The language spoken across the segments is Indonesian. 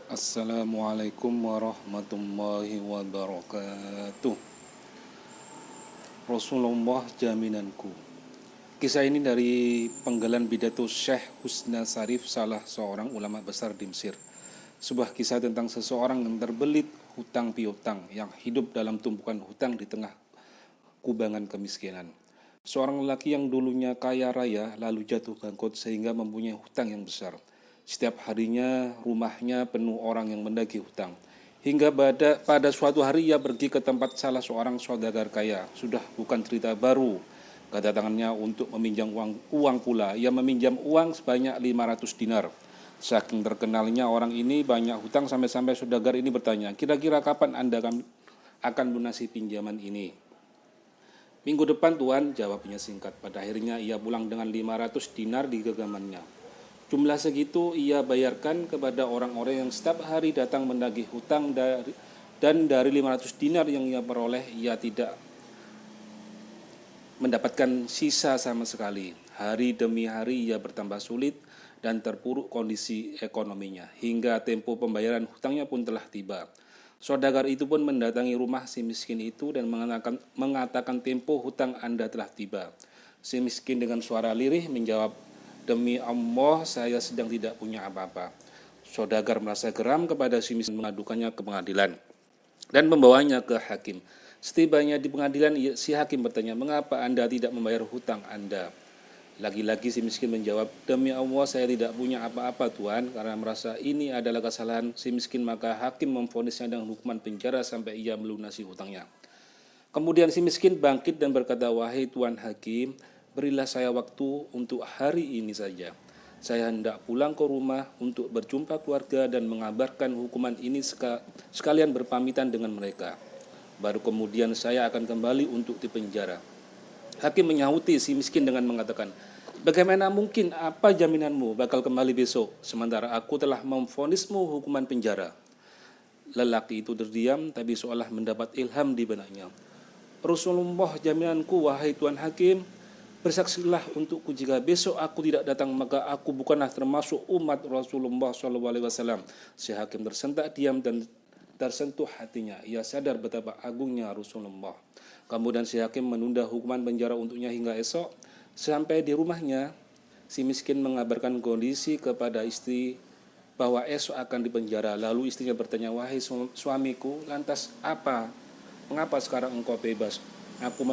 Assalamualaikum warahmatullahi wabarakatuh. Rasulullah jaminanku. Kisah ini dari penggalan pidato Syekh Husna Sarif, salah seorang ulama besar di Mesir. Sebuah kisah tentang seseorang yang terbelit hutang piutang, yang hidup dalam tumpukan hutang di tengah kubangan kemiskinan. Seorang lelaki yang dulunya kaya raya lalu jatuh bangkrut sehingga mempunyai hutang yang besar. Setiap harinya rumahnya penuh orang yang menagih hutang. Hingga pada suatu hari ia pergi ke tempat salah seorang saudagar kaya. Sudah bukan cerita baru kedatangannya untuk meminjam uang pula. Ia meminjam uang sebanyak 500 dinar. Saking terkenalnya orang ini banyak hutang sampai-sampai saudagar ini bertanya, kira-kira kapan Anda akan lunasi pinjaman ini? Minggu depan Tuan, jawabnya singkat. Pada akhirnya ia pulang dengan 500 dinar di genggamannya. Jumlah segitu ia bayarkan kepada orang-orang yang setiap hari datang menagih hutang dan dari 500 dinar yang ia peroleh, ia tidak mendapatkan sisa sama sekali. Hari demi hari ia bertambah sulit dan terpuruk kondisi ekonominya. Hingga tempo pembayaran hutangnya pun telah tiba. Saudagar itu pun mendatangi rumah si miskin itu dan mengatakan tempo hutang Anda telah tiba. Si miskin dengan suara lirih menjawab, demi Allah saya sedang tidak punya apa-apa. Saudagar merasa geram kepada si miskin, mengadukannya ke pengadilan dan membawanya ke hakim. Setibanya di pengadilan, si hakim bertanya, mengapa Anda tidak membayar hutang Anda? Lagi-lagi si miskin menjawab, demi Allah saya tidak punya apa-apa Tuan. Karena merasa ini adalah kesalahan si miskin, maka hakim memvonisnya dengan hukuman penjara sampai ia melunasi hutangnya. Kemudian si miskin bangkit dan berkata, wahai Tuan Hakim, berilah saya waktu untuk hari ini saja. Saya hendak pulang ke rumah untuk berjumpa keluarga dan mengabarkan hukuman ini sekalian berpamitan dengan mereka. Baru kemudian saya akan kembali untuk dipenjara. Hakim menyahuti si miskin dengan mengatakan, bagaimana mungkin, apa jaminanmu bakal kembali besok, sementara aku telah memvonismu hukuman penjara? Lelaki itu terdiam, tapi seolah mendapat ilham di benaknya. Rasulullah jaminanku, wahai Tuan Hakim, bersaksilah untukku jika besok aku tidak datang maka aku bukanlah termasuk umat Rasulullah SAW. Si hakim tersentak diam dan tersentuh hatinya. Ia sadar betapa agungnya Rasulullah. Kemudian si hakim menunda hukuman penjara untuknya hingga esok. Sampai di rumahnya, si miskin mengabarkan kondisi kepada istri bahwa esok akan dipenjara. Lalu istrinya bertanya, wahai suamiku, lantas mengapa sekarang engkau bebas? Aku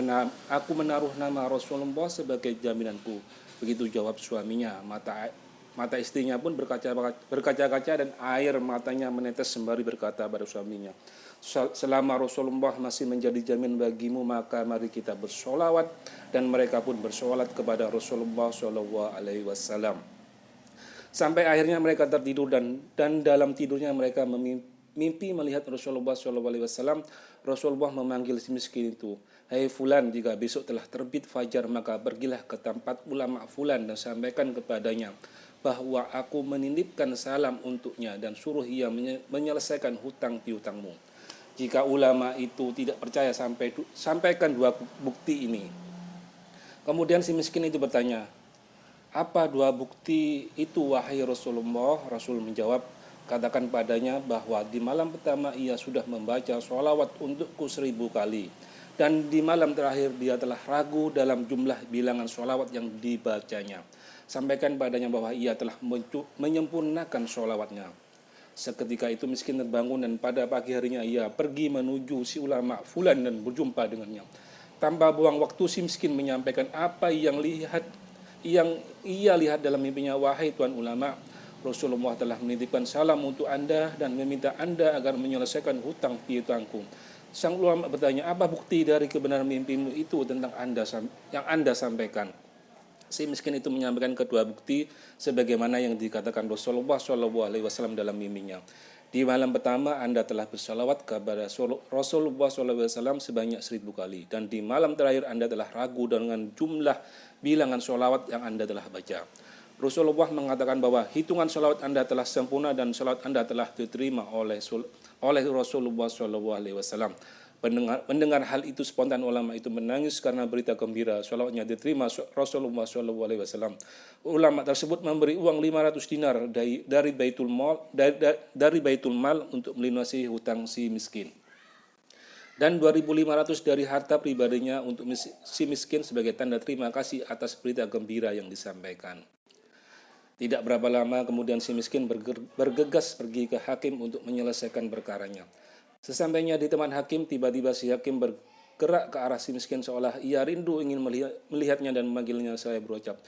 menaruh nama Rasulullah sebagai jaminanku. Begitu jawab suaminya. Mata istrinya pun berkaca-kaca dan air matanya menetes sembari berkata pada suaminya, selama Rasulullah masih menjadi jamin bagimu, maka mari kita bersolawat. Dan mereka pun bersolawat kepada Rasulullah SAW. Sampai akhirnya mereka tertidur dan dalam tidurnya mereka mimpi melihat Rasulullah SAW. Rasulullah memanggil si miskin itu, hai fulan, jika besok telah terbit fajar maka pergilah ke tempat ulama fulan dan sampaikan kepadanya bahwa aku menitipkan salam untuknya dan suruh ia menyelesaikan hutang piutangmu. Jika ulama itu tidak percaya, sampaikan dua bukti ini. Kemudian si miskin itu bertanya, apa dua bukti itu wahai Rasulullah? Rasul menjawab, katakan padanya bahwa di malam pertama ia sudah membaca sholawat untukku 1000 kali. Dan di malam terakhir dia telah ragu dalam jumlah bilangan sholawat yang dibacanya. Sampaikan padanya bahwa ia telah menyempurnakan sholawatnya. Seketika itu miskin terbangun dan pada pagi harinya ia pergi menuju si ulama fulan dan berjumpa dengannya. Tanpa buang waktu si miskin menyampaikan apa yang ia lihat dalam mimpinya. Wahai Tuan Ulama, Rasulullah telah menitipkan salam untuk Anda dan meminta Anda agar menyelesaikan hutang piutangku. Sang ulama bertanya, apa bukti dari kebenaran mimpimu itu tentang yang Anda sampaikan? Si miskin itu menyampaikan kedua bukti sebagaimana yang dikatakan Rasulullah SAW dalam mimpinya. Di malam pertama Anda telah bersalawat kepada Rasulullah SAW sebanyak 1000 kali. Dan di malam terakhir Anda telah ragu dengan jumlah bilangan sholawat yang Anda telah baca. Rasulullah mengatakan bahwa hitungan sholawat Anda telah sempurna dan sholawat Anda telah diterima oleh Rasulullah SAW. Mendengar hal itu spontan ulama itu menangis karena berita gembira sholawatnya diterima Rasulullah SAW. Ulama tersebut memberi uang 500 dinar dari Baitul Mal untuk melunasi hutang si miskin. Dan 2.500 dari harta pribadinya untuk si miskin sebagai tanda terima kasih atas berita gembira yang disampaikan. Tidak berapa lama kemudian si miskin bergegas pergi ke hakim untuk menyelesaikan perkaranya. Sesampainya di teman hakim, tiba-tiba si hakim bergerak ke arah si miskin seolah ia rindu ingin melihatnya dan memanggilnya. Saya berucap,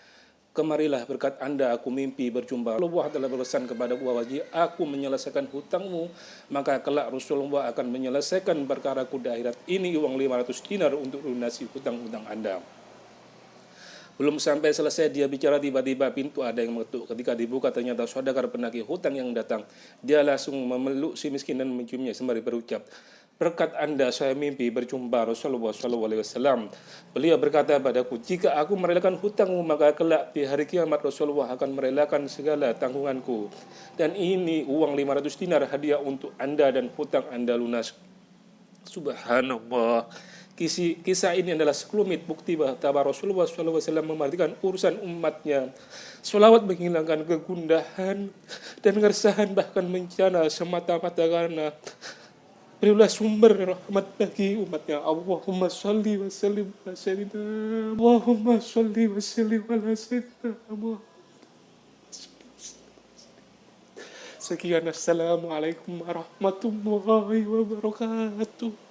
"Kemarilah, berkat Anda aku mimpi berjumpa. Allah telah berpesan kepada wajib aku menyelesaikan hutangmu, maka kelak Rasulullah akan menyelesaikan perkaraku di akhirat. Ini uang 500 dinar untuk lunasi hutang-hutang Anda." Belum sampai selesai dia bicara, tiba-tiba pintu ada yang mengetuk. Ketika dibuka ternyata saudagar penagih hutang yang datang. Dia langsung memeluk si miskin dan menciumnya sembari berucap, "Berkat Anda saya mimpi berjumpa Rasulullah SAW. Beliau berkata padaku, jika aku merelakan hutangmu maka kelak di hari kiamat Rasulullah akan merelakan segala tanggunganku. Dan ini uang 500 dinar hadiah untuk Anda dan hutang Anda lunas." Subhanallah. Kisah ini adalah sekelumit bukti bahwa Rasulullah SAW memperhatikan urusan umatnya. Sholawat menghilangkan kegundahan dan keresahan bahkan bencana semata-mata karena beliaulah sumber rahmat bagi umatnya. Allahumma sholli wa sallim ala sayyidina Allahumma sholli wa sallim ala sayyidina Muhammad. Sekian, assalamualaikum warahmatullahi wabarakatuh.